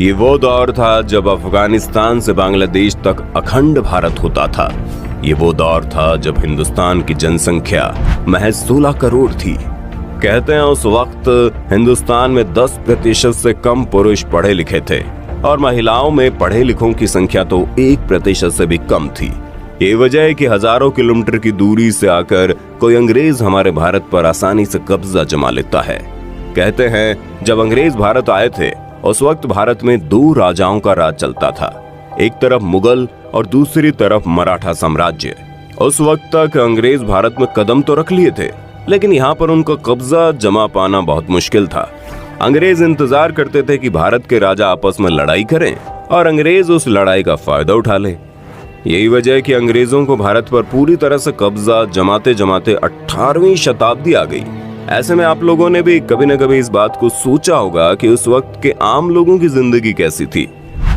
ये वो दौर था जब अफगानिस्तान से बांग्लादेश तक अखंड भारत होता था। ये वो दौर था जब हिंदुस्तान की जनसंख्या महज 16 करोड़ थी। कहते हैं उस वक्त हिंदुस्तान में 10% से कम पुरुष पढ़े लिखे थे और महिलाओं में पढ़े लिखों की संख्या तो 1% से भी कम थी। ये वजह है कि हजारों किलोमीटर की दूरी से आकर कोई अंग्रेज हमारे भारत पर आसानी से कब्जा जमा लेता है। कहते हैं जब अंग्रेज भारत आए थे उस वक्त भारत में 2 राजाओं का राज चलता था, एक तरफ मुगल और दूसरी तरफ मराठा साम्राज्य। उस वक्त तक अंग्रेज भारत में कदम तो रख लिए थे, लेकिन यहाँ पर उनका कब्जा जमा पाना बहुत मुश्किल था। अंग्रेज इंतजार करते थे कि भारत के राजा आपस में लड़ाई करें और अंग्रेज उस लड़ाई का फायदा उठा ले। यही वजह है कि अंग्रेजों को भारत पर पूरी तरह से कब्जा जमाते जमाते 18वीं शताब्दी आ गई। ऐसे में आप लोगों ने भी कभी न कभी इस बात को सोचा होगा कि उस वक्त के आम लोगों की जिंदगी कैसी थी।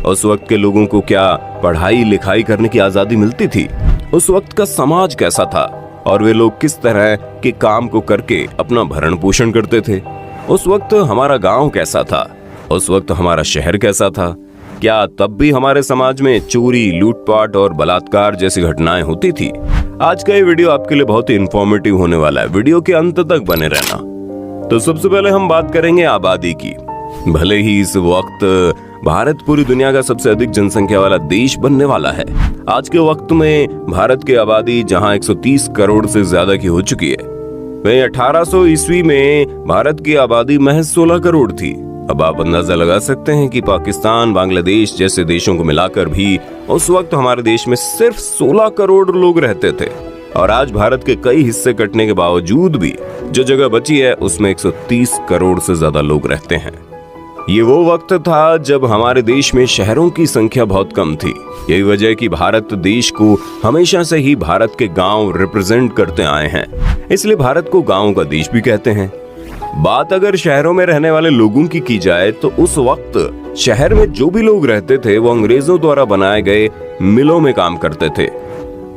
उस वक्त के लोगों को क्या पढ़ाई लिखाई करने की आजादी मिलती थी? उस वक्त का समाज कैसा था और वे लोग किस तरह के काम को करके अपना भरण पोषण करते थे? उस वक्त हमारा गांव कैसा था? उस वक्त हमारा शहर कैसा था? क्या तब भी हमारे समाज में चोरी, लूटपाट और बलात्कार जैसी घटनाएं होती थी? आज का ये वीडियो आपके लिए बहुत ही इंफॉर्मेटिव होने वाला है। वीडियो के अंत तक बने रहना। तो सबसे पहले हम बात करेंगे आबादी की। भले ही इस वक्त भारत पूरी दुनिया का सबसे अधिक जनसंख्या वाला देश बनने वाला है। आज के वक्त में भारत की आबादी जहां 130 करोड़ से ज्यादा की हो चुकी है, वहीं 1800 ईस्वी में भारत की आबादी महज 16 करोड़ थी। अब आप अंदाजा लगा सकते हैं कि पाकिस्तान, बांग्लादेश जैसे देशों को मिलाकर भी उस वक्त हमारे देश में सिर्फ 16 करोड़ लोग रहते थे। और आज भारत के कई हिस्से कटने के बावजूद भी जो जगह बची है उसमें 130 करोड़ से ज्यादा लोग रहते हैं। ये वो वक्त था जब हमारे देश में शहरों की संख्या बहुत कम थी। यही वजह है कि भारत देश को हमेशा से ही भारत के गांव रिप्रेजेंट करते आए हैं, इसलिए भारत को गांव का देश भी कहते हैं। बात अगर शहरों में रहने वाले लोगों की जाए तो उस वक्त शहर में जो भी लोग रहते थे वो अंग्रेजों द्वारा बनाए गए मिलों में काम करते थे।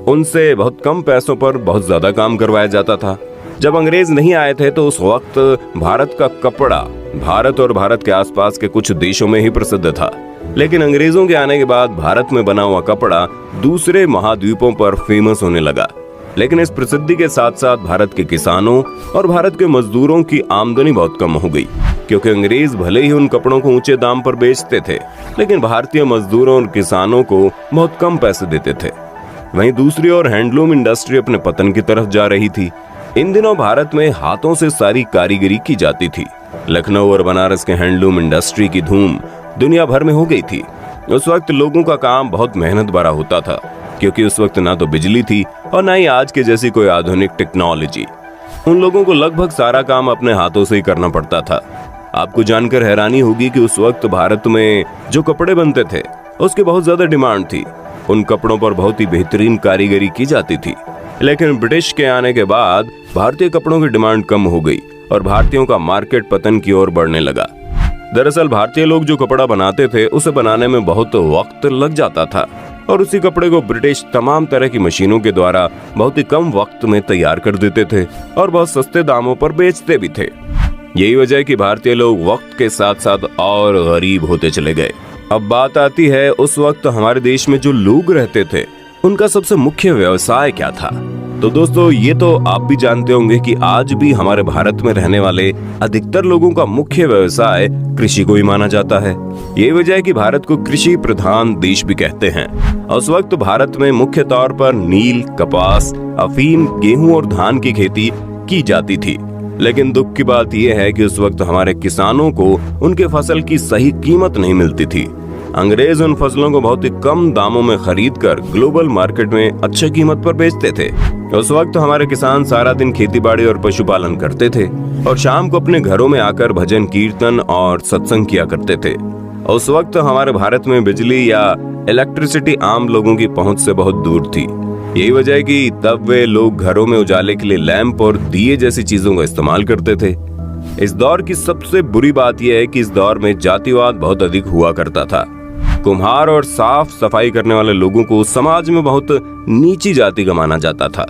उनसे बहुत कम पैसों पर बहुत ज्यादा काम करवाया जाता था। जब अंग्रेज नहीं आए थे तो उस वक्त भारत का कपड़ा भारत और भारत के आसपास के कुछ देशों में ही प्रसिद्ध था, लेकिन अंग्रेजों के आने के बाद भारत में बना हुआ कपड़ा दूसरे महाद्वीपों पर फेमस होने लगा। लेकिन इस प्रसिद्धि के साथ साथ भारत के किसानों और भारत के मजदूरों की आमदनी बहुत कम हो गई, क्योंकि अंग्रेज भले ही उन कपड़ों को ऊंचे दाम पर बेचते थे, लेकिन भारतीय मजदूरों और किसानों को बहुत कम पैसे देते थे। वहीं दूसरी ओर हैंडलूम इंडस्ट्री अपने पतन की तरफ जा रही थी। इन दिनों भारत में हाथों से सारी कारीगरी की जाती थी। लखनऊ और बनारस के हैंडलूम इंडस्ट्री की धूम दुनिया भर में हो गई थी। उस वक्त लोगों का काम बहुत मेहनत भरा होता था, क्योंकि उस वक्त ना तो बिजली थी और ना ही आज के जैसी कोई आधुनिक टेक्नोलॉजी। उन लोगों को लगभग सारा काम अपने हाथों से ही करना पड़ता था। आपको जानकर हैरानी होगी कि उस वक्त भारत में जो कपड़े बनते थे उसकी बहुत ज्यादा डिमांड थी। उन कपड़ों पर बहुत ही बेहतरीन कारीगरी की जाती थी। लेकिन ब्रिटिश के आने के बाद भारतीय कपड़ों की डिमांड कम हो गई और भारतीयों का मार्केट पतन की ओर बढ़ने लगा। दरअसल भारतीय लोग जो कपड़ा बनाते थे उसे बनाने में बहुत वक्त लग जाता था और उसी कपड़े को ब्रिटिश तमाम तरह की मशीनों के द्वारा बहुत ही कम वक्त में तैयार कर देते थे और बहुत सस्ते दामों पर बेचते भी थे। यही वजह है कि भारतीय लोग वक्त के साथ साथ और गरीब होते चले गए। अब बात आती है उस वक्त हमारे देश में जो लोग रहते थे उनका सबसे मुख्य व्यवसाय क्या था। तो दोस्तों ये तो आप भी जानते होंगे कि आज भी हमारे भारत में रहने वाले अधिकतर लोगों का मुख्य व्यवसाय कृषि को ही माना जाता है। यही वजह है कि भारत को कृषि प्रधान देश भी कहते हैं। उस वक्त भारत में मुख्य तौर पर नील, कपास, अफीम, गेहूं और धान की खेती की जाती थी। लेकिन दुख की बात यह है कि उस वक्त हमारे किसानों को उनके फसल की सही कीमत नहीं मिलती थी। अंग्रेज उन फसलों को बहुत ही कम दामों में खरीद कर ग्लोबल मार्केट में अच्छी कीमत पर बेचते थे। उस वक्त हमारे किसान सारा दिन खेतीबाड़ी और पशुपालन करते थे और शाम को अपने घरों में आकर भजन कीर्तन और सत्संग किया करते थे। उस वक्त हमारे भारत में बिजली या इलेक्ट्रिसिटी आम लोगों की पहुंच से बहुत दूर थी। यही वजह है कि तब वे लोग घरों में उजाले के लिए लैंप और दिए जैसी चीजों का इस्तेमाल करते थे। इस दौर की सबसे बुरी बात यह है कि इस दौर में जातिवाद बहुत अधिक हुआ करता था। कुम्हार और साफ सफाई करने वाले लोगों को समाज में बहुत नीची जाति का माना जाता था।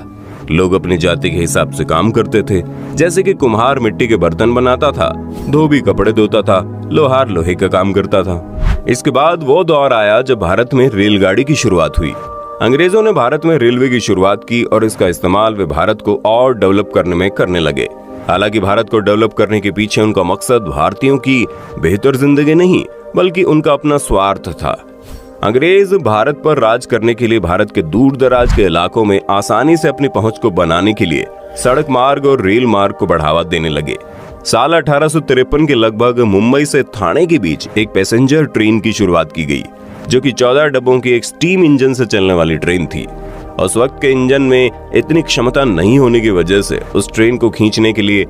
लोग अपनी जाति के हिसाब से काम करते थे, जैसे कि कुम्हार मिट्टी के बर्तन बनाता था, धोबी कपड़े धोता था, लोहार लोहे का काम करता था। इसके बाद वो दौर आया जब भारत में रेलगाड़ी की शुरुआत हुई। अंग्रेजों ने भारत में रेलवे की शुरुआत की और इसका इस्तेमाल वे भारत को और डेवलप करने में करने लगे। हालांकि भारत को डेवलप करने के पीछे उनका मकसद भारतीयों की बेहतर जिंदगी नहीं बल्कि उनका अपना स्वार्थ था। अंग्रेज भारत पर राज करने के लिए भारत के दूर दराज के इलाकों में आसानी से अपनी पहुंच को बनाने के लिए सड़क मार्ग और रेल मार्ग को बढ़ावा देने लगे। साल 1853 के लगभग मुंबई से ठाणे के बीच एक पैसेंजर ट्रेन की शुरुआत की गई, जो कि 14 डब्बों की एक स्टीम इंजन से चलने वाली ट्रेन थी। उस वक्त के इंजन में इतनी क्षमता नहीं होने की वजह से उस ट्रेन को खींचने के लिए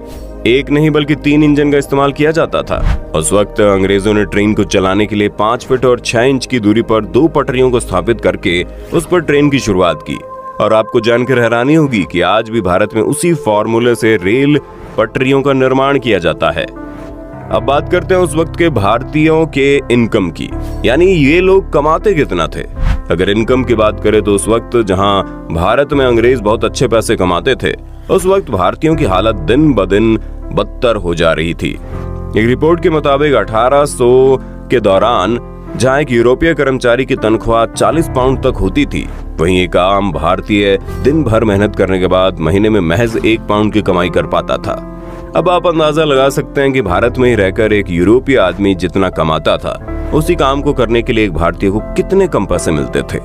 एक नहीं बल्कि 3 इंजन का इस्तेमाल किया जाता था। उस वक्त अंग्रेजों ने ट्रेन को चलाने के लिए 5 फीट और 6 इंच की दूरी पर 2 पटरियों को स्थापित करके उस पर ट्रेन की शुरुआत की। और आपको जानकर हैरानी होगी कि आज भी भारत में उसी फॉर्मूले से रेल पटरियों का निर्माण किया जाता है। अब बात करते हैं उस वक्त के भारतीयों के इनकम की, यानी ये लोग कमाते कितना थे। अगर इनकम की बात करें तो उस वक्त जहां भारत में अंग्रेज बहुत अच्छे पैसे कमाते थे, उस वक्त भारतीयों की हालत दिन ब दिन बदतर हो जा रही थी। एक रिपोर्ट के मुताबिक 1800 के दौरान जहां एक यूरोपीय कर्मचारी की तनख्वाह 40 पाउंड तक होती थी, वहीं एक आम भारतीय दिन भर मेहनत करने के बाद महीने में महज 1 पाउंड की कमाई कर पाता था। अब आप अंदाजा लगा सकते हैं कि भारत में ही रहकर एक यूरोपीय आदमी जितना कमाता था, उसी काम को करने के लिए एक भारतीय को कितने कम पैसे मिलते थे।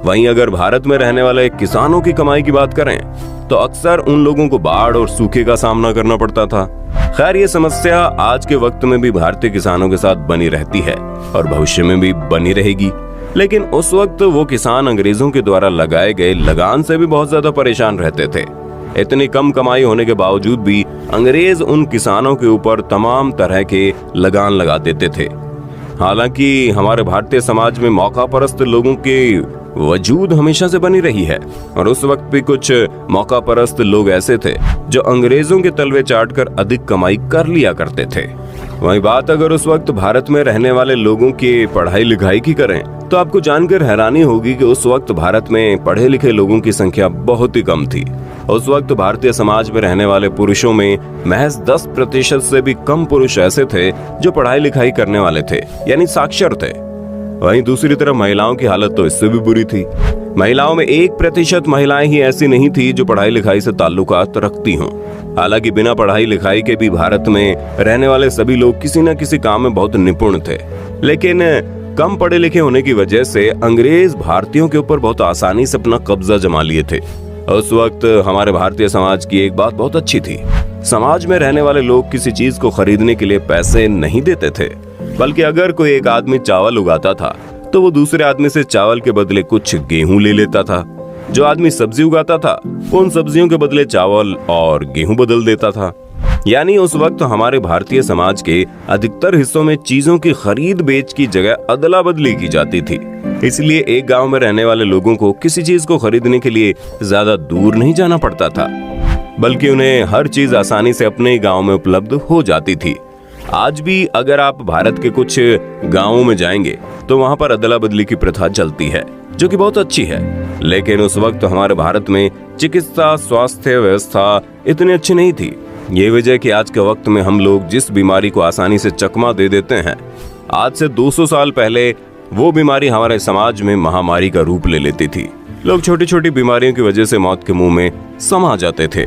वहीं अगर भारत में रहने वाले किसानों की कमाई की बात करें तो अक्सर उन लोगों को बाढ़ और सूखे का सामना करना पड़ता था। खैर, ये समस्या आज के वक्त में भी भारतीय किसानों के साथ बनी रहती है और भविष्य में भी बनी रहेगी। लेकिन उस वक्त वो किसान अंग्रेजों के द्वारा लगाए गए लगान से भी बहुत ज्यादा परेशान रहते थे। इतनी कम कमाई होने के बावजूद भी अंग्रेज उन किसानों के ऊपर तमाम तरह के लगान लगा देते थे। हालांकि हमारे भारतीय समाज में मौका परस्त लोगों के वजूद हमेशा से बनी रही है और उस वक्त भी कुछ मौका परस्त लोग ऐसे थे जो अंग्रेजों के तलवे चाटकर अधिक कमाई कर लिया करते थे। वहीं बात अगर उस वक्त भारत में रहने वाले लोगों की पढ़ाई लिखाई की करें तो आपको जानकर हैरानी होगी कि उस वक्त भारत में पढ़े लिखे लोगों की संख्या बहुत ही कम थी। उस वक्त भारतीय समाज में रहने वाले पुरुषों में महज 10% से भी कम पुरुष ऐसे थे जो पढ़ाई लिखाई करने वाले थे, यानी साक्षर थे। वहीं दूसरी तरफ महिलाओं की हालत तो इससे भी बुरी थी। महिलाओं में 1% महिलाएं ही ऐसी नहीं थी जो पढ़ाई लिखाई से ताल्लुकात रखती हों। हालांकि बिना पढ़ाई लिखाई के भी भारत में रहने वाले सभी लोग किसी न किसी काम में बहुत निपुण थे, लेकिन कम पढ़े लिखे होने की वजह से अंग्रेज भारतीयों के ऊपर बहुत आसानी से अपना कब्जा जमा लिए थे। उस वक्त हमारे भारतीय समाज की एक बात बहुत अच्छी थी। समाज में रहने वाले लोग किसी चीज को खरीदने के लिए पैसे नहीं देते थे, बल्कि अगर कोई एक आदमी चावल उगाता था तो वो दूसरे आदमी से चावल के बदले कुछ गेहूं ले लेता था। जो आदमी सब्जी उगाता था उन सब्जियों के बदले चावल और गेहूं बदल देता था। यानी उस वक्त हमारे भारतीय समाज के अधिकतर हिस्सों में चीजों की खरीद बेच की जगह अदला बदली की जाती थी। इसलिए एक गांव में रहने वाले लोगों को किसी चीज को खरीदने के लिए ज्यादा दूर नहीं जाना पड़ता था, बल्कि उन्हें हर चीज आसानी से अपने गांव में उपलब्ध हो जाती थी। आज भी अगर आप भारत के कुछ गांवों में जाएंगे तो वहां पर अदला बदली की प्रथा चलती है, जो कि बहुत अच्छी है। लेकिन उस वक्त हमारे भारत में चिकित्सा स्वास्थ्य व्यवस्था इतनी अच्छी नहीं थी। ये वजह कि आज के वक्त में हम लोग जिस बीमारी को आसानी से चकमा दे देते हैं, आज से 200 साल पहले वो बीमारी हमारे समाज में महामारी का रूप ले लेती थी। लोग छोटी छोटी बीमारियों की वजह से मौत के मुंह में समा जाते थे।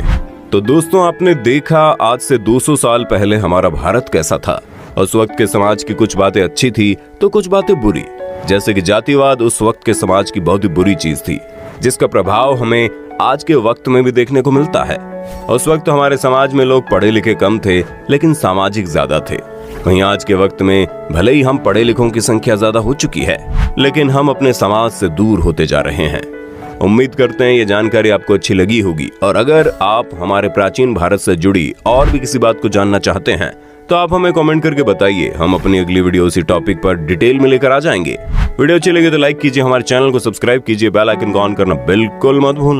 तो दोस्तों, आपने देखा आज से 200 साल पहले हमारा भारत कैसा था। उस वक्त के समाज की कुछ बातें अच्छी थी तो कुछ बातें बुरी। जैसे कि जातिवाद उस वक्त के समाज की बहुत ही बुरी चीज थी, जिसका प्रभाव हमें आज के वक्त में भी देखने को मिलता है। उस वक्त हमारे समाज में लोग पढ़े लिखे कम थे, लेकिन सामाजिक ज्यादा थे। वहीं आज के वक्त में भले ही हम पढ़े लिखों की संख्या ज्यादा हो चुकी है, लेकिन हम अपने समाज से दूर होते जा रहे हैं। उम्मीद करते हैं ये जानकारी आपको अच्छी लगी होगी, और अगर आप हमारे प्राचीन भारत से जुड़ी और भी किसी बात को जानना चाहते हैं तो आप हमें कमेंट करके बताइए। हम अपनी अगली वीडियो उसी टॉपिक पर डिटेल में लेकर आ जाएंगे। वीडियो अच्छी लगी तो लाइक कीजिए, हमारे चैनल को सब्सक्राइब कीजिए, बेल आइकन को ऑन करना बिल्कुल मत भूलना।